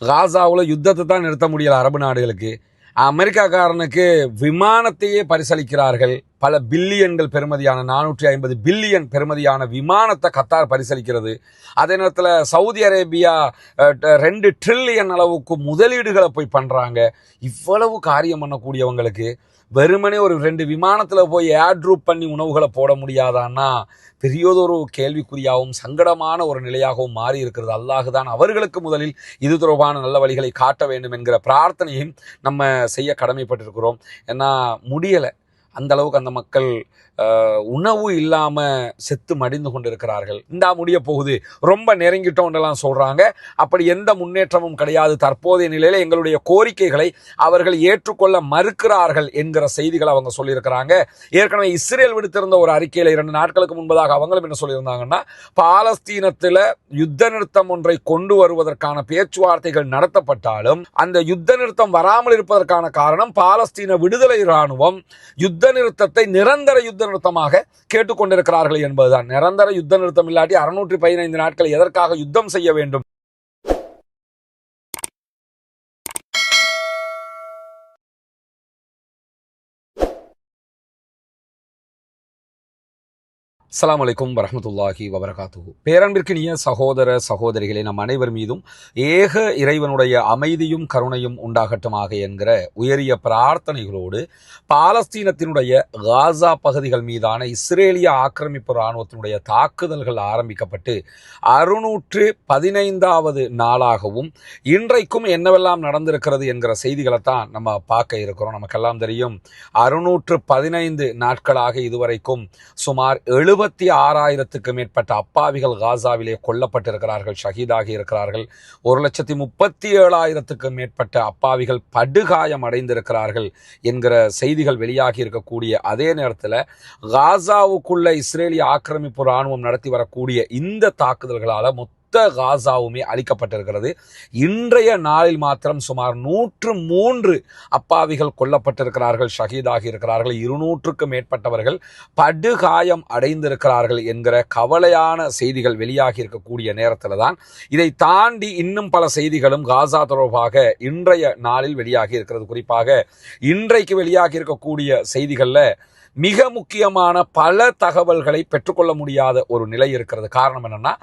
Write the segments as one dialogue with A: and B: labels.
A: காசாவில் யுத்தத்தை தான் நிறுத்த முடியல அரபு நாடுகளுக்கு. அமெரிக்காக்காரனுக்கு விமானத்தையே பரிசளிக்கிறார்கள். பல பில்லியன்கள் பெறுமதியான 450 பில்லியன் பெறுமதியான விமானத்தை கத்தார் பரிசளிக்கிறது. அதே நேரத்தில் சவுதி அரேபியா 2 ட்ரில்லியன் அளவுக்கு முதலீடுகளை போய் பண்ணுறாங்க. இவ்வளவு காரியம் பண்ணக்கூடியவங்களுக்கு வெறுமனே ஒரு 2 விமானத்தில் போய் ஏர் ட்ரூப் பண்ணி உணவுகளை போட முடியாதான்னா பெரியதொரு கேள்விக்குறியாகவும் சங்கடமான ஒரு நிலையாகவும் மாறி இருக்கிறது. அல்லாஹ் தான் அவர்களுக்கு முதலில் இது தொடர்பான நல்ல வழிகளை காட்ட வேண்டும் என்கிற பிரார்த்தனையும் நம்ம செய்ய கடமைப்பட்டிருக்கிறோம். ஏன்னா முடியலை, அந்த அளவுக்கு அந்த மக்கள் உணவு இல்லாமல் செத்து மடிந்து கொண்டு இருக்கிறார்கள். இந்தா முடிய போகுது, ரொம்ப நெருங்கிட்டோம்லாம் சொல்கிறாங்க. அப்படி எந்த முன்னேற்றமும் கிடையாது. தற்போதைய நிலையில் எங்களுடைய கோரிக்கைகளை அவர்கள் ஏற்றுக்கொள்ள மறுக்கிறார்கள் என்கிற செய்திகளை அவங்க சொல்லியிருக்கிறாங்க. ஏற்கனவே இஸ்ரேல் விடுத்திருந்த ஒரு அறிக்கையில் 2 நாட்களுக்கு முன்பதாக அவங்களும் என்ன சொல்லியிருந்தாங்கன்னா, பாலஸ்தீனத்தில் யுத்த நிறுத்தம் ஒன்றை கொண்டு வருவதற்கான பேச்சுவார்த்தைகள் நடத்தப்பட்டாலும் அந்த யுத்த நிறுத்தம் வராமல் இருப்பதற்கான காரணம் பாலஸ்தீன விடுதலை இராணுவம் யுத்த நிறுத்தத்தை நிரந்தர யுத்த நிறுத்தமாக கேட்டுக்கொண்டிருக்கிறார்கள் என்பதுதான். நிரந்தர யுத்த நிறுத்தம் இல்லாட்டி 615 நாட்கள் எதற்காக யுத்தம் செய்ய வேண்டும்? அஸ்ஸலாமு அலைக்கும் வரஹ்மத்துல்லாஹி வபரகாத்துஹு. பேரன்பிற்கினிய சகோதர சகோதரிகளே, நம் அனைவர் மீதும் ஏக இறைவனுடைய அமைதியும் கருணையும் உண்டாகட்டுமாக என்கிற உயரிய பிரார்த்தனைகளோடு பாலஸ்தீனத்தினுடைய காசா பகுதிகள் மீதான இஸ்ரேலிய ஆக்கிரமிப்பு இராணுவத்தினுடைய தாக்குதல்கள் ஆரம்பிக்கப்பட்டு 615வது நாளாகவும் இன்றைக்கும் என்னவெல்லாம் நடந்திருக்கிறது என்கிற செய்திகளை தான் நம்ம பார்க்க இருக்கிறோம். நமக்கெல்லாம் தெரியும், 615 நாட்களாக இதுவரைக்கும் சுமார் 76,000க்கு மேற்பட்ட அப்பாவிகள் காசாவிலே கொல்லப்பட்டிருக்கிறார்கள், ஷஹீதாகி இருக்கிறார்கள். 1,37,000க்கு மேற்பட்ட அப்பாவிகள் படுகாயம் அடைந்திருக்கிறார்கள் என்கிற செய்திகள் வெளியாகி இருக்கக்கூடிய அதே நேரத்தில் காசாவுக்குள்ள இஸ்ரேலிய ஆக்கிரமிப்பு இராணுவம் நடத்தி வரக்கூடிய இந்த தாக்குதல்களால் காசாவுமே அளிக்கப்பட்டிருக்கிறது. இன்றைய நாளில் மாத்திரம் சுமார் 103 அப்பாவிகள் கொல்லப்பட்டிருக்கிறார்கள், ஷஹீதாகி இருக்கிறார்கள். 200க்கும் மேற்பட்டவர்கள் படுகாயம் அடைந்திருக்கிறார்கள் என்கிற கவலையான செய்திகள் வெளியாகி இருக்கக்கூடிய நேரத்தில் தான் இதை தாண்டி இன்னும் பல செய்திகளும் காசா தொடர்பாக இன்றைய நாளில் வெளியாகி இருக்கிறது. குறிப்பாக இன்றைக்கு வெளியாகி இருக்கக்கூடிய செய்திகளில் மிக முக்கியமான பல தகவல்களை பெற்றுக்கொள்ள முடியாத ஒரு நிலை இருக்கிறது. காரணம் என்னன்னா,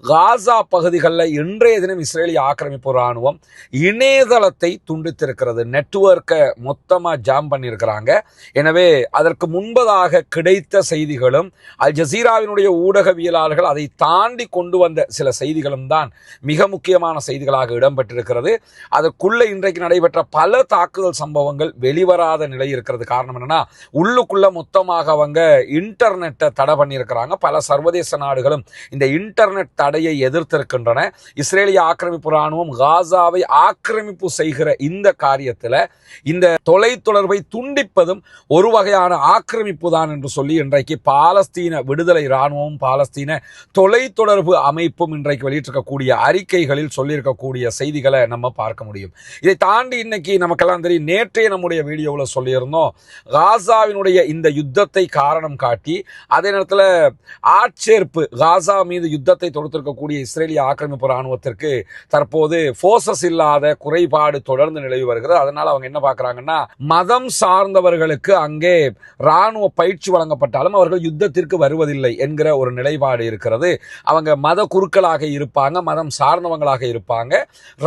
A: காசா பகுதிகளில் இன்றைய தினம் இஸ்ரேலிய ஆக்கிரமிப்பு இராணுவம் இணையதளத்தை துண்டித்திருக்கிறது. நெட்வொர்க்கை மொத்தமாக ஜாம் பண்ணியிருக்கிறாங்க. எனவே அதற்கு முன்பதாக கிடைத்த செய்திகளும் அல் ஜசீராவினுடைய ஊடகவியலாளர்கள் அதை தாண்டி கொண்டு வந்த சில செய்திகளும் தான் மிக முக்கியமான செய்திகளாக இடம்பெற்றிருக்கிறது. அதற்குள்ள இன்றைக்கு நடைபெற்ற பல தாக்குதல் சம்பவங்கள் வெளிவராத நிலை இருக்கிறது. காரணம் என்னன்னா, உள்ளுக்குள்ள மொத்தமாக அவங்க இன்டர்நெட்டை தடை பண்ணியிருக்கிறாங்க. பல சர்வதேச நாடுகளும் இந்த இன்டர்நெட் தடையை எதிர்த்திருக்கின்றன. இஸ்ரேலிய ஆக்கிரமிப்பு இராணுவம் காசாவை ஆக்கிரமிப்பு செய்கிற இந்த காரியத்தில் இந்த தொலைத்தொடர்பை துண்டிப்பதும் ஒரு வகையான ஆக்கிரமிப்பு தான் என்று சொல்லி இன்றைக்கு பாலஸ்தீன விடுதலை இராணுவமும் பாலஸ்தீன தொலைத்தொடர்பு அமைப்பும் இன்றைக்கு வெளியிட்டிருக்கக்கூடிய அறிக்கைகளில் சொல்லியிருக்கக்கூடிய செய்திகளை நம்ம பார்க்க முடியும். இதை தாண்டி இன்னைக்கு நமக்கெல்லாம் தெரியும், நேற்றே நம்முடைய வீடியோவில் சொல்லியிருந்தோம், காசாவினுடைய இந்த யுத்தத்தை காரணம் காட்டி அதே நேரத்தில் ஆட்சேர்ப்பு, காசா மீது யுத்தத்தை தொடுத்திருக்கக்கூடிய இஸ்ரேலிய ஆக்கிரமிப்பு இராணுவத்திற்கு தற்போது போர்சஸ் இல்லாத குறைபாடு தொடர்ந்து நிலவி வருகிறது. அதனால அவங்க என்ன பார்க்கறாங்கன்னா, மதம் சார்ந்தவர்களுக்கு அங்கே இராணுவ பயிற்சி வழங்கப்பட்டாலும் அவர்கள் யுத்தத்திற்கு வருவதில்லை என்கிற ஒரு நிலைப்பாடு இருக்கிறது. அவங்க மத குருக்களாக இருப்பாங்க, மதம் சார்ந்தவங்களாக இருப்பாங்க.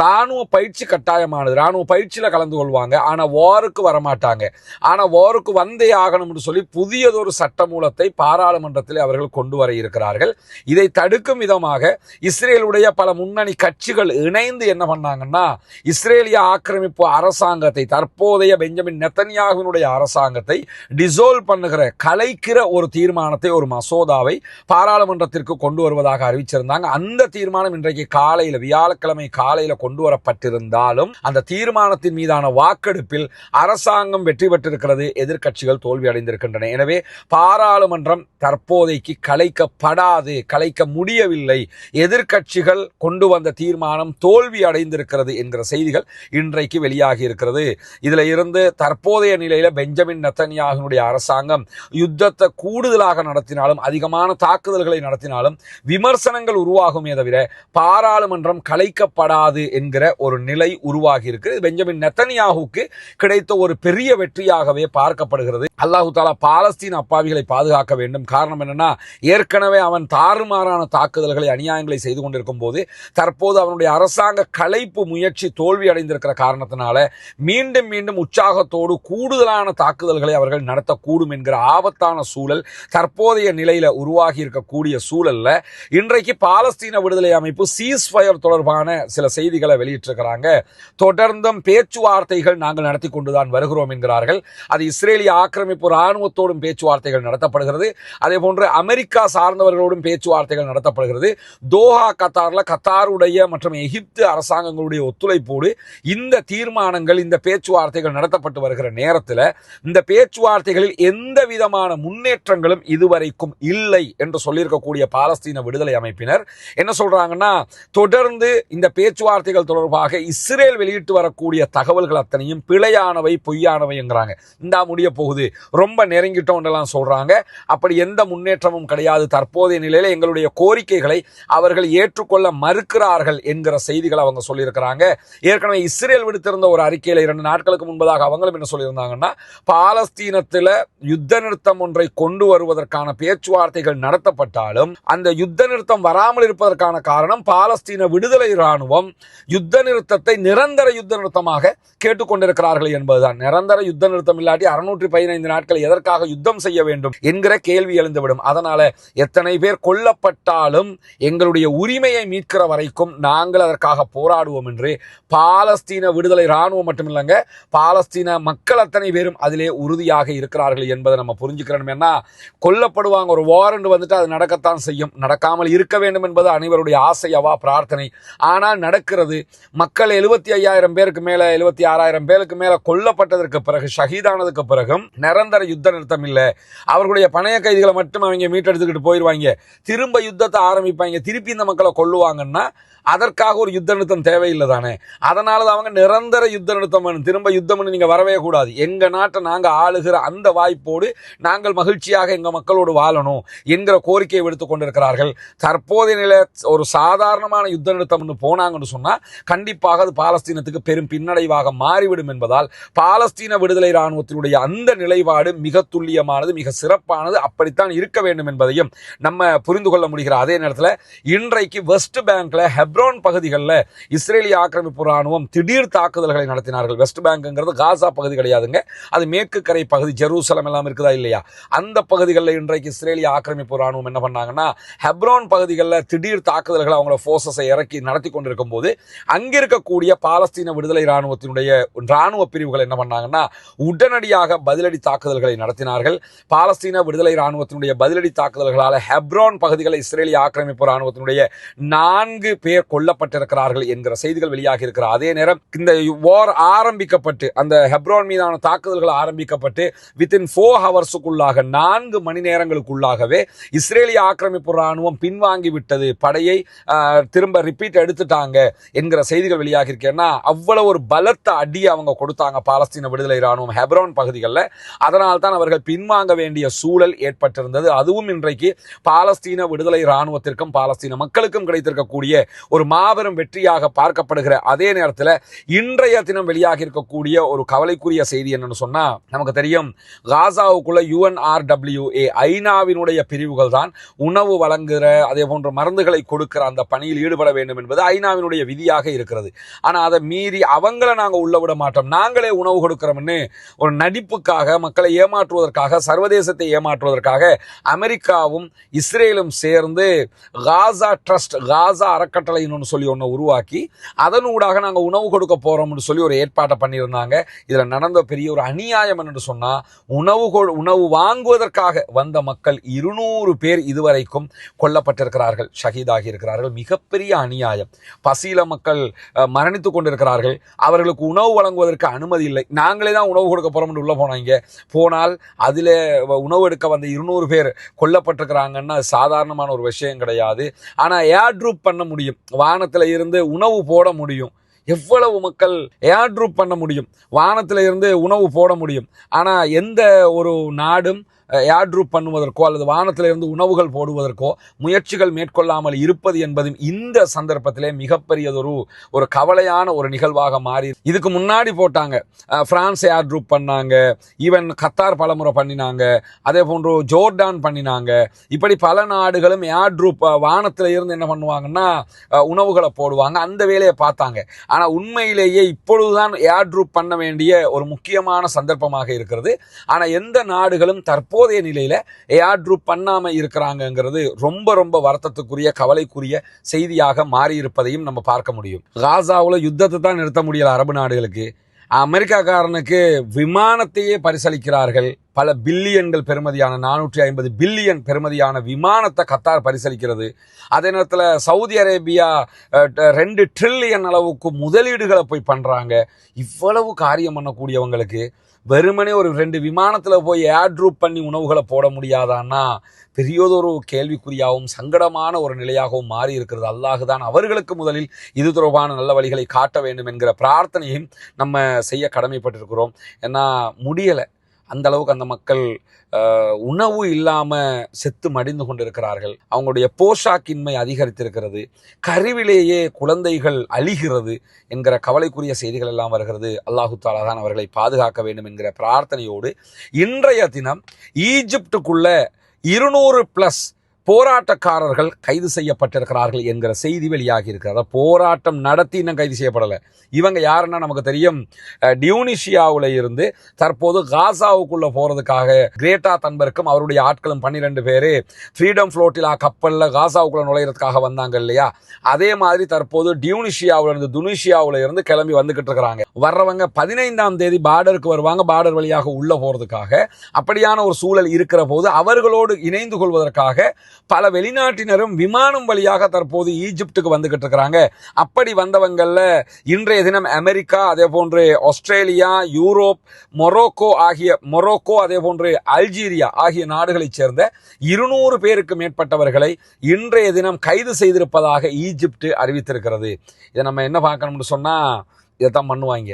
A: இராணுவ பயிற்சி கட்டாயமானது, இராணுவ பயிற்சியில கலந்து கொள்வாங்க, ஆனா வாருக்கு வரமாட்டாங்க. ஆனா வாருக்கு வந்தே ஆகணும் சொல்லி புதியதொரு சட்ட மூலத்தை பாராளுமன்றத்தில் அவர்கள் கொண்டு வர இருக்கிறார்கள். இதை தடுக்கும் விதமாக இஸ்ரேலுடைய பல முன்னணி கட்சிகள் இணைந்து என்ன பண்ணாங்கன்னா, இஸ்ரேலிய ஆக்கிரமிப்பு அரசாங்கத்தை, தற்போதைய பெஞ்சமின் நெத்தன்யாகுவினுடைய அரசாங்கத்தை டிசோல்வ் பண்ணுகிற, கலைக்கிற ஒரு தீர்மானத்தை, ஒரு மசோதாவை பாராளுமன்றத்திற்கு கொண்டு வருவதாக அறிவிச்சிருந்தாங்க. அந்த தீர்மானம் இன்றைக்கு காலையில், வியாழக்கிழமை காலையில் கொண்டு வரப்பட்டிருந்தாலும் அந்த தீர்மானத்தின் மீதான வாக்கெடுப்பில் அரசாங்கம் வெற்றி பெற்றிருக்கிறது, எதிர்க்கட்சிகள் தோல்வி அடைந்திருக்கிறது. இருக்கின்றன. எனவே பாராளுமன்றம் தற்போதைக்கு கலைக்கப்படாது, கலைக்க முடியவில்லை, எதிர்க்கட்சிகள் கொண்டு வந்த தீர்மானம் தோல்வி அடைந்திருக்கிறது என்கிற செய்திகள் இன்றைக்கு வெளியாகி இருக்கிறது. இதுல இருந்து தற்போதைய நிலையில பெஞ்சமின் நெத்தன்யாகுனுடைய அரசாங்கம் யுத்தத்தை கூடுதலாக நடத்தினாலும், அதிகமான தாக்குதல்களை நடத்தினாலும் விமர்சனங்கள் உருவாகுமே தவிர பாராளுமன்றம் கலைக்கப்படாது என்கிற ஒரு நிலை உருவாகி இருக்கு. பெஞ்சமின் நெத்தன்யாகுக்கு கிடைத்த ஒரு பெரிய வெற்றியாகவே பார்க்கப்படுகிறது. அல்லாஹு தாலா பாலஸ்தீன் அப்பாவிகளை பாதுகாக்க வேண்டும். காரணம் என்னன்னா, ஏற்கனவே அவன் தாறுமாறான தாக்குதல்களை, அநியாயங்களை செய்து கொண்டிருக்கும் போது தற்போது அவனுடைய அரசாங்க கலைப்பு முயற்சி தோல்வி அடைந்திருக்கிற காரணத்தினால மீண்டும் மீண்டும் உற்சாகத்தோடு கூடுதலான தாக்குதல்களை அவர்கள் நடத்தக்கூடும் என்கிற ஆபத்தான சூழல் தற்போதைய நிலையில உருவாகி இருக்கக்கூடிய சூழல்ல இன்றைக்கு பாலஸ்தீன விடுதலை அமைப்பு சீஸ்ஃபயர் தொடர்பான சில செய்திகளை வெளியிட்டிருக்கிறாங்க. தொடர்ந்தும் பேச்சுவார்த்தைகள் நாங்கள் நடத்தி கொண்டுதான் வருகிறோம் என்கிறார்கள். அது இஸ்ரேலிய ஆக்கிரமிப்பு ராணுவத்தோடும் பேச்சுவார்த்தைகள் நடத்தப்படுகிறது. அதே போன்று அமெரிக்கா சார்ந்தவர்களோடும் பேச்சுவார்த்தைகள் நடத்தப்படுகிறது. தோஹா கத்தார்ல கத்தாருடைய மற்றும் எகிப்து அரசாங்கங்களுடைய ஒத்துழைப்போடு இந்த தீர்மானங்கள், இந்த பேச்சுவார்த்தைகள் நடத்தப்பட்டு வருகிற நேரத்தில் இந்த பேச்சுவார்த்தைகளில் எந்த விதமான முன்னேற்றங்களும் இதுவரைக்கும் இல்லை என்று சொல்லியிருக்கக்கூடிய பாலஸ்தீன விடுதலை அமைப்பினர் என்ன சொல்றாங்கன்னா, தொடர்ந்து இந்த பேச்சுவார்த்தைகள் தொடர்பாக இஸ்ரேல் வெளியிட்டு வரக்கூடிய தகவல்கள் அத்தனையும் பிழையானவை, பொய்யானவை என்கிறாங்க. இந்த முடிய போகுது, ரொம்ப நெருங்கிட்டோம் எல்லாம் சொல்றாங்க. அப்படி எந்த முன்னேற்றமும் கிடையாது. தற்போதைய நிலையில எங்களுடைய கோரிக்கைகளை அவர்கள் ஏற்றுக்கொள்ள மறுக்கிறார்கள் என்கிற செய்திகள் அவங்க சொல்லியிருக்கிறாங்க. ஏற்கனவே இஸ்ரேல் விடுத்திருந்த ஒரு அறிக்கையில 2 நாட்களுக்கு முன்பதாக அவங்களும் என்ன சொல்லியிருந்தாங்கன்னா, பாலஸ்தீனத்தில் யுத்த நிறுத்தம் ஒன்றை கொண்டு வருவதற்கான பேச்சுவார்த்தைகள் நடத்தப்பட்டாலும் அந்த யுத்த நிறுத்தம் வராமல் இருப்பதற்கான காரணம் பாலஸ்தீன விடுதலை ராணுவம் யுத்த நிறுத்தத்தை நிரந்தர யுத்த நிறுத்தமாக கேட்டுக்கொண்டிருக்கிறார்கள் என்பதுதான். நிரந்தர யுத்த நிறுத்தம் இல்லாட்டி 615 நாட்கள் எதற்காக யுத்தம் செய்ய வேண்டும் என்கிற கேள்வி எழுந்துவிடும். அதனால எத்தனை பேர் கொல்லப்பட்டாலும் எங்களுடைய உரிமையை மீட்கிற வரைக்கும் நாங்கள் அதற்காக போராடுவோம் என்று பாலஸ்தீன விடுதலை ராணுவம் மட்டுமில்லைங்க, பாலஸ்தீன மக்கள் அத்தனை பேரும் அதிலே உறுதியாக இருக்கிறார்கள் என்பதை நம்ம புரிஞ்சுக்கிறோம். ஏன்னா கொல்லப்படுவாங்க, ஒரு வாரண்ட் வந்துட்டு அது நடக்கத்தான் செய்யும். நடக்காமல் இருக்க வேண்டும் என்பது அனைவருடைய ஆசை, அவா பிரார்த்தனை. ஆனால் நடக்கிறது. மக்கள் 75,000 பேருக்கு மேல, 76,000 பேருக்கு மேல கொல்லப்பட்டதற்கு பிறகு, ஷஹீதானதுக்கு பிறகும் நிரந்தர யுத்த நிறுத்தம் இல்லை. அவர்களுடைய பணைய கைதிகளை மட்டும் அவங்க மீட்டெடுத்துக்கிட்டு போயிடுவாங்க, திரும்ப யுத்தத்தை ஆரம்பிப்பாங்க, திருப்பி இந்த மக்களை கொல்லுவாங்கன்னா அதற்காக ஒரு யுத்த நிறுத்தம் தேவையில்லை தானே. அதனால அவங்க நிரந்தர யுத்த நிறுத்தம், திரும்ப யுத்தம் நீங்க வரவே கூடாது, எங்க நாட்டை நாங்க ஆளுகிற அந்த வாய்ப்போடு நாங்கள் மகிழ்ச்சியாக எங்க மக்களோடு வாழணும் என்கிற கோரிக்கையை விடுத்துக் கொண்டிருக்கிறார்கள். தற்போதைய நிலை ஒரு சாதாரணமான யுத்த நிறுத்தம் போனாங்கன்னு சொன்னா கண்டிப்பாக அது பாலஸ்தீனத்துக்கு பெரும் பின்னடைவாக மாறிவிடும் என்பதால் பாலஸ்தீன விடுதலை ராணுவத்தினுடைய அந்த நிலைப்பாடு மிக துல்லியமானது, மிக சிறப்பானது, அப்படித்தான் இருக்க வேண்டும் என்பதையும் நம்ம புரிந்து கொள்ள முடிகிற அதே நேரத்தில் இன்றைக்கு வெஸ்ட் பேங்க்ல ஹெப்ரோன் பகுதிகளில் இஸ்ரேலிய ஆக்கிரமிப்பு ராணுவம் திடீர் தாக்குதல்களை நடத்தினார்கள். வெஸ்ட் பேங்க்ங்கிறது காசா பகுதி கிடையாதுங்க, அது மேற்கு கரை பகுதி, ஜெருசலம் எல்லாம் இருக்குதா இல்லையா, அந்த பகுதிகளில் இன்றைக்கு இஸ்ரேலிய ஆக்கிரமிப்பு ராணுவம் என்ன பண்ணாங்கன்னா, ஹெப்ரோன் பகுதிகளில் திடீர் தாக்குதல்களை அவங்களோட போர்சஸை இறக்கி நடத்தி கொண்டிருக்கும் போது அங்கிருக்கக்கூடிய பாலஸ்தீன விடுதலை ராணுவத்தினுடைய ராணுவ பிரிவுகள் என்ன பண்ணாங்கன்னா உடனடியாக பதிலடி தாக்குதல்களை நடத்தினார்கள். பாலஸ்தீன விடுதலை ராணுவத்தினுடைய பதிலடி தாக்குதல்களால் ஹெப்ரோன் பகுதிகளை இஸ்ரேலிய ஆக்கிரமிப்பு ராணுவத்தினுடைய 4 பேர் கொல்லப்பட்டிருக்கிறார்கள் என்கிற செய்திகள் வெளியாகி இருக்கிற அதே நேரம் இந்த வார் ஆரம்பிக்கப்பட்டு, அந்த ஹெப்ரோன் மீதான தாக்குதல்கள் ஆரம்பிக்கப்பட்டு வித்தின் 4 ஹவர்ஸுக்குள்ளாக, 4 மணி நேரங்களுக்குள்ளாகவே இஸ்ரேலிய ஆக்கிரமிப்பு ராணுவம் பின்வாங்கி விட்டது, படையை திரும்ப ரிப்பீட் எடுத்துட்டாங்க என்கிற செய்திகள் வெளியாகி இருக்கேன்னா, அவ்வளவு ஒரு பலத்த அடி அவங்க கொடுத்தாங்க பாலஸ்தீன விடுதலை ராணுவம் ஹெப்ரோன் பகுதிகளில். அதனால் தான் அவர்கள் பின்வாங்க வேண்டிய சூழல் ஏற்பட்டிருந்தது. அதுவும் இன்றைக்கு பாலஸ்தீன விடுதலை ராணுவத்திற்கும் பாலஸ்தீன மக்களுக்கும் கிடைத்திருக்கக்கூடிய ஒரு மாபெரும் வெற்றியாக பார்க்கப்படுகிற அதே நேரத்தில் இன்றைய தினம் வெளியாக இருக்கக்கூடிய ஒரு கவலைக்குரிய செய்தி என்னன்னு சொன்னா, நமக்கு தெரியும் காசாவுக்குள்ள UNRWA ஐநாவினுடைய பிரிவுகள் தான் உணவு வழங்குகிற, அதே போன்ற மருந்துகளை கொடுக்கிற அந்த பணியில் ஈடுபட வேண்டும் என்பது ஐநாவினுடைய விதியாக இருக்கிறது. ஆனா அதை மீறி அவங்களை நாங்க உள்ள விட மாட்டோம், நாங்களே உணவு கொடுக்கிறோம்னு ஒரு நடிப்புக்காக, மக்களை ஏமாற்றுவதற்காக, சர்வதேசத்தை ஏமாற்றுவதற்காக அமெரிக்காவும் இஸ்ரேலும் சேர்ந்து காசா ட்ரஸ்ட், காசா அறக்கட்டளைன்னு சொல்லி ஒன்று உருவாக்கி அதனூடாக நாங்கள் உணவு கொடுக்க போறோம்னு சொல்லி ஒரு ஏற்பாட்டை பண்ணியிருந்தாங்க. இதில் நடந்த பெரிய ஒரு அநியாயம் என்று சொன்னா, உணவு வாங்குவதற்காக வந்த மக்கள் 200 பேர் இதுவரைக்கும் கொல்லப்பட்டிருக்கிறார்கள், ஷஹீதாகி இருக்கிறார்கள். மிகப்பெரிய அநியாயம். பசியில மக்கள் மரணித்துக் கொண்டிருக்கிறார்கள். அவர்களுக்கு உணவு வழங்குவதற்கு அனுமதி இல்லை. நாங்களே தான் உணவு கொடுக்க போறோம் உள்ள போனாங்க. போனால் என்றால் அதில் உணவு எடுக்க வந்த 200 பேர் கொல்லப்பட்டிருக்கிறாங்கன்னா சாதாரணமான ஒரு விஷயம் கிடையாது. ஆனால் ஏர் ட்ரூப் பண்ண முடியும், வானத்தில் இருந்து உணவு போட முடியும். எவ்வளவு மக்கள் ஏர் ட்ரூப் பண்ண முடியும், வானத்தில் இருந்து உணவு போட முடியும். ஆனால் எந்த ஒரு நாடும் ஏர் ட்ரூப் பண்ணுவதற்கோ அல்லது வானத்தில் இருந்து உணவுகள் போடுவதற்கோ முயற்சிகள் மேற்கொள்ளாமல் இருப்பது என்பதும் இந்த சந்தர்ப்பத்திலே மிகப்பெரியதொரு ஒரு கவலையான ஒரு நிகழ்வாக மாறி. இதுக்கு முன்னாடி போட்டாங்க, பிரான்ஸ் ஏர் ட்ரூப் பண்ணாங்க, ஈவன் கத்தார் பலமுறை பண்ணினாங்க, அதே போன்று ஜோர்டான் பண்ணினாங்க. இப்படி பல நாடுகளும் ஏர் ட்ரூப் வானத்தில் இருந்து என்ன பண்ணுவாங்கன்னா உணவுகளை போடுவாங்க, அந்த வேலையை பார்த்தாங்க. ஆனால் உண்மையிலேயே இப்பொழுதுதான் ஏர் ட்ரூப் பண்ண வேண்டிய ஒரு முக்கியமான சந்தர்ப்பமாக இருக்கிறது. ஆனால் எந்த நாடுகளும் தற்போதைய நிலையில ஏர் ட்ரூப் பண்ணாம இருக்கிறாங்கிறது ரொம்ப ரொம்ப வருத்தத்துக்குரிய கவலைக்குரிய செய்தியாக மாறி இருப்பதையும் நம்ம பார்க்க முடியும். காசாவுல யுத்தத்தை தான் நிறுத்த முடியல அரபு நாடுகளுக்கு, அமெரிக்காக்காரனுக்கு விமானத்தையே பரிசளிக்கிறார்கள். பல பில்லியன்கள் பெறுமதியான 450 பில்லியன் பெறுமதியான விமானத்தை கத்தார் பரிசளிக்கிறது. அதே நேரத்தில் சவுதி அரேபியா 2 ட்ரில்லியன் அளவுக்கு முதலீடுகளை போய் பண்றாங்க. இவ்வளவு காரியம் பண்ணக்கூடியவங்களுக்கு வெறுமனே ஒரு 2 விமானத்தில் போய் ஏர் ட்ரூப் பண்ணி உணவுகளை போட முடியாதான்னா பெரியதொரு கேள்விக்குறியாகவும் சங்கடமான ஒரு நிலையாகவும் மாறி இருக்கிறது. அல்லாஹுதான் அவர்களுக்கு முதலில் இது தொடர்பான நல்ல வழிகளை காட்ட வேண்டும் என்கிற பிரார்த்தனையும் நம்ம செய்ய கடமைப்பட்டிருக்கிறோம். ஏன்னா முடியலை, அந்த அளவுக்கு அந்த மக்கள் உணவு இல்லாமல் செத்து மடிந்து கொண்டிருக்கிறார்கள். அவங்களுடைய போஷாக்கின்மை அதிகரித்திருக்கிறது, கருவிலேயே குழந்தைகள் அழிகிறது என்கிற கவலைக்குரிய செய்திகள் எல்லாம் வருகிறது. அல்லாஹு தாலா தான் அவர்களை பாதுகாக்க வேண்டும் என்கிற பிரார்த்தனையோடு இன்றைய தினம் ஈஜிப்டுக்குள்ள 200+ போராட்டக்காரர்கள் கைது செய்யப்பட்டிருக்கிறார்கள் என்கிற செய்தி வெளியாகி இருக்கிறது. போராட்டம் நடத்தி இன்னும் கைது செய்யப்படலை. இவங்க யாருன்னா நமக்கு தெரியும், டியூனிஷியாவில் இருந்து தற்போது காசாவுக்குள்ள போறதுக்காக கிரேட்டா தன்பர்க்கும் அவருடைய ஆட்களும் 12 பேர் ஃப்ரீடம் ஃப்ளோட்டிலா கப்பலில் காசாவுக்குள்ள நுழையிறதுக்காக வந்தாங்க இல்லையா, அதே மாதிரி தற்போது டியூனிஷியாவில் இருந்து துனிஷியாவில் இருந்து கிளம்பி வந்துகிட்டு இருக்கிறாங்க. வர்றவங்க 15ஆம் தேதி பார்டருக்கு வருவாங்க, பார்டர் வழியாக உள்ள போறதுக்காக. அப்படியான ஒரு சூழல் இருக்கிற போது அவர்களோடு இணைந்து கொள்வதற்காக பல வெளிநாட்டினரும் விமானம் வழியாக தற்போது ஈஜிப்டுக்கு வந்துகிட்டு இருக்கிறாங்க. அப்படி வந்தவங்கள்ல இன்றைய தினம் அமெரிக்கா, அதே போன்று ஆஸ்திரேலியா, யூரோப், மொரோக்கோ அதே போன்று அல்ஜீரியா ஆகிய நாடுகளைச் சேர்ந்த 200 பேருக்கு மேற்பட்டவர்களை இன்றைய தினம் கைது செய்திருப்பதாக ஈஜிப்டு அறிவித்திருக்கிறது. இதை நம்ம என்ன பார்க்கணும்னு சொன்னா, இதைத்தான் பண்ணுவாங்க.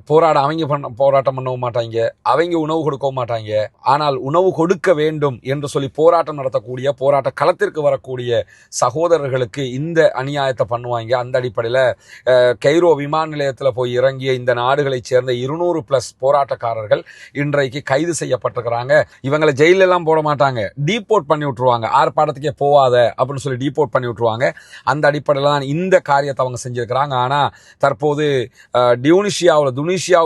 A: போராட்டம் பண்ணவும் மாட்டாங்க, அவங்க உணவு கொடுக்கவும் மாட்டாங்க. ஆனால் உணவு கொடுக்க வேண்டும் என்று சொல்லி போராட்டம் நடத்தக்கூடிய, போராட்ட களத்திற்கு வரக்கூடிய சகோதரர்களுக்கு இந்த அநியாயத்தை பண்ணுவாங்க. அந்த அடிப்படையில் கைரோ விமான நிலையத்தில் போய் இறங்கிய இந்த நாடுகளைச் சேர்ந்த 200+ போராட்டக்காரர்கள் இன்றைக்கு கைது செய்யப்பட்டிருக்கிறாங்க. இவங்களை ஜெயிலெல்லாம் போட மாட்டாங்க, டீபோர்ட் பண்ணி விட்டுருவாங்க. ஆர்ப்பாட்டத்துக்கே போவாத அப்படின்னு சொல்லி டீபோர்ட் பண்ணி விட்டுருவாங்க. அந்த அடிப்படையில் தான் இந்த காரியத்தை அவங்க செஞ்சிருக்கிறாங்க. ஆனால் தற்போது துனிஷியாவில்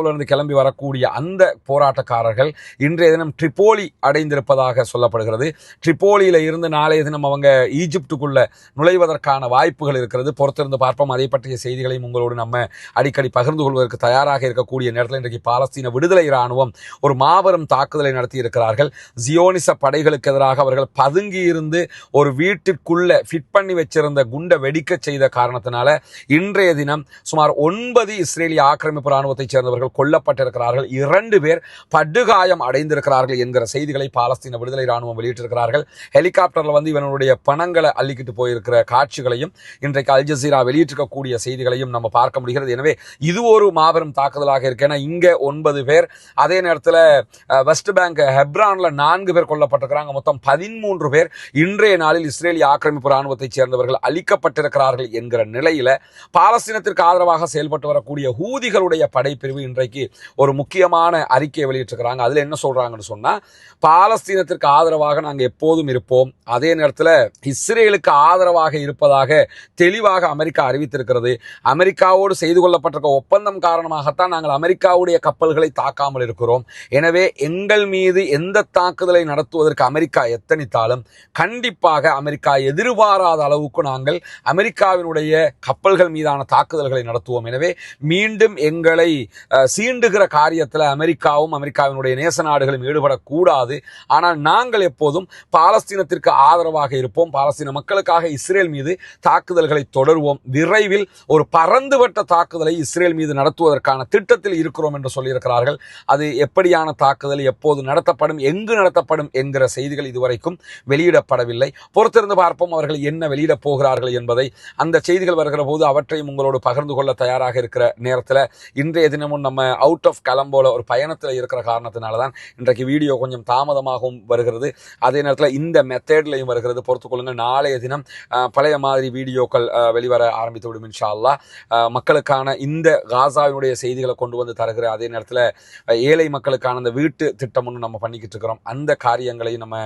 A: இருந்து கிளம்பி வரக்கூடிய அந்த போராட்டக்காரர்கள் இன்றைய தினம் ட்ரிபோலி அடைந்திருப்பதாக சொல்லப்படுகிறது. ட்ரிபோலியில இருந்து நாளைய தினம் அவங்க ஈஜிப்டுக்குள்ள நுழைவதற்கான வாய்ப்புகள் இருக்கிறது. பொறுத்திருந்து பார்ப்போம். அதை பற்றிய செய்திகளையும் உங்களோடு நம்ம அடிக்கடி பகிர்ந்து கொள்வதற்கு தயாராக இருக்கக்கூடிய நேரத்தில் இன்றைக்கு பாலஸ்தீன விடுதலை இராணுவம் ஒரு மாபெரும் தாக்குதலை நடத்தி இருக்கிறார்கள். ஜியோனிச படைகளுக்கு எதிராக அவர்கள் பதுங்கி இருந்து ஒரு வீட்டிற்குள்ள ஃபிட் பண்ணி வச்சிருந்த குண்டை வெடிக்க செய்த காரணத்தினால இன்றைய தினம் சுமார் 9 இஸ்ரேலிய ஆக்கிரமிப்பு ராணுவத்தைச் சேர்ந்தவர்கள் கொல்லப்பட்டிருக்கிறார்கள். 2 பேர் படுகாயம் அடைந்திருக்கிறார்கள் என்கிற செய்திகளை பாலஸ்தீன விடுதலை ராணுவம் வெளியிட்டிருக்கிறார்கள். ஹெலிகாப்டர்ல இவனுடைய பணங்களை அள்ளிக்கிட்டு போயிருக்கிற காட்சிகளையும் இன்றைக்கு அல் ஜசீரா வெளியிட்டிருக்கக்கூடிய செய்திகளையும் நம்ம பார்க்க முடிகிறது. எனவே இது ஒரு மாபெரும் தாக்குதலாக இருக்கு. ஏன்னா இங்க 9 பேர், அதே நேரத்தில் வெஸ்ட் பேங்க் ஹெப்ரான்ல 4 பேர் கொல்லப்பட்டிருக்கிறாங்க. மொத்தம் 13 பேர் இன்றைய நாளில் இஸ்ரேலிய ஆக்கிரமிப்பு ராணுவத்தைச் சேர்ந்தவர்கள் அளிக்கப்பட்டிருக்கிறார்கள் என்கிற நிலையில பாலஸ்தீனத்திற்கு ஆதரவாக செயல்பட்டு வரக்கூடிய ஹூதிகளுடைய படைப்பிரிவு இன்றைக்கு ஒரு முக்கியமான அறிக்கையை வெளியிட்டிருக்கிறாங்க. அதுல என்ன சொல்றாங்கன்னு சொன்னா, பாலஸ்தீனத்திற்கு ஆதரவாக நாங்கள் எப்போதும் இருப்போம், அதே நேரத்தில் இஸ்ரேலுக்கு ஆதரவாக இருப்பதாக தெளிவாக அமெரிக்கா அறிவித்திருக்கிறது. அமெரிக்காவோடு செய்து கொள்ளப்பட்டிருக்க ஒப்பந்தம் காரணமாகத்தான் நாங்கள் அமெரிக்காவுடைய கப்பல்களை தாக்காமல் இருக்கிறோம். எனவே எங்கள் மீது எந்த தாக்குதலை நடத்துவதற்கு அமெரிக்கா எத்தனித்தாலும் கண்டிப்பாக அமெரிக்கா எதிர்பாராத அளவுக்கு நாங்கள் அமெரிக்காவினுடைய கப்பல்கள் மீதான தாக்குதல்களை நடத்துவோம். எனவே மீண்டும் எங்களை சீண்டுகிற காரியத்தில் அமெரிக்காவும் அமெரிக்காவினுடைய நேச நாடுகளும் ஈடுபடக்கூடாது. ஆனால் நாங்கள் எப்போதும் பாலஸ்தீனத்திற்கு ஆதரவாக இருப்போம். பாலஸ்தீன மக்களுக்காக இஸ்ரேல் மீது தாக்குதல்களை தொடருவோம். விரைவில் ஒரு பரந்துபட்ட தாக்குதலை இஸ்ரேல் மீது நடத்துவதற்கான திட்டத்தில் இருக்கிறோம் என்று சொல்லியிருக்கிறார்கள். அது எப்படியான தாக்குதல், எப்போது நடத்தப்படும், எங்கு நடத்தப்படும் என்கிற செய்திகள் இதுவரைக்கும் வெளியிடப்படவில்லை. பொறுத்திருந்து பார்ப்போம் அவர்கள் என்ன வெளியிடப் போகிறார்கள் என்பதை. அந்த செய்திகள் வருகிற போது அவற்றையும் உங்களோடு பகிர்ந்து கொள்ள தயாராக இருக்கிற நேரத்தில் இன்றைய தினமும் நம்ம அவுட் ஆஃப் கலம்போல ஒரு பயணத்தில் இருக்கிற காரணத்தினால தான் இன்றைக்கு வீடியோ கொஞ்சம் தாமதமாகவும் வருகிறது. அதே நேரத்தில் இந்த மெத்தேட்லையும் வருகிறது. பொறுத்துக்கொள்ளுங்கள். நாளைய தினம் பழைய மாதிரி வீடியோக்கள் வெளிவர ஆரம்பித்து விடும் இன்ஷா அல்லாஹ். மக்களுக்கான இந்த காசாவினுடைய செய்திகளை கொண்டு வந்து தருகிற அதே நேரத்தில் ஏழை மக்களுக்கான அந்த வீட்டு திட்டம் ஒன்று நம்ம பண்ணிக்கிட்டு இருக்கிறோம். அந்த காரியங்களையும் நம்ம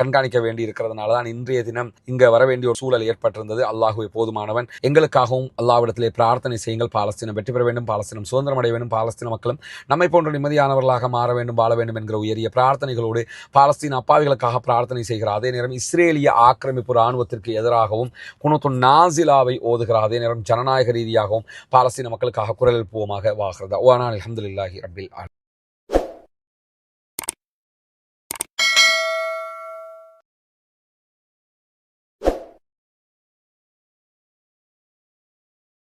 A: கண்காணிக்க வேண்டி இருக்கிறதுனால தான் இன்றைய தினம் இங்கே வர வேண்டிய ஒரு சூழல் ஏற்பட்டிருந்தது. அல்லாஹுவே போதுமானவன். எங்களுக்காகவும் அல்லாஹ்விடத்திலே பிரார்த்தனை செய்யுங்கள். பாலஸ்தீனம் வெற்றி பெற வேண்டும், பாலஸ்தீனம் சுதந்திரம் அடைய வேண்டும், பாலஸ்தீன மக்களும் நம்மை போன்ற நிம்மதியானவர்களாக மாற வேண்டும், வாழ வேண்டும் என்கிற உயரிய பிரார்த்தனைகளோடு பாலஸ்தீன அப்பாவிகளுக்காக பிரார்த்தனை செய்கிற அதே நேரம் இஸ்ரேலிய ஆக்கிரமிப்பு இராணுவத்திற்கு எதிராகவும் குனூத்து நாசிலாவை ஓதுகிற அதே நேரம் ஜனநாயக ரீதியாகவும் பாலஸ்தீன மக்களுக்காக குரல் எழுப்புவோமாக. வாகிறது அல்ஹம்துலில்லாஹி ரப்பில் ஆலமீன்.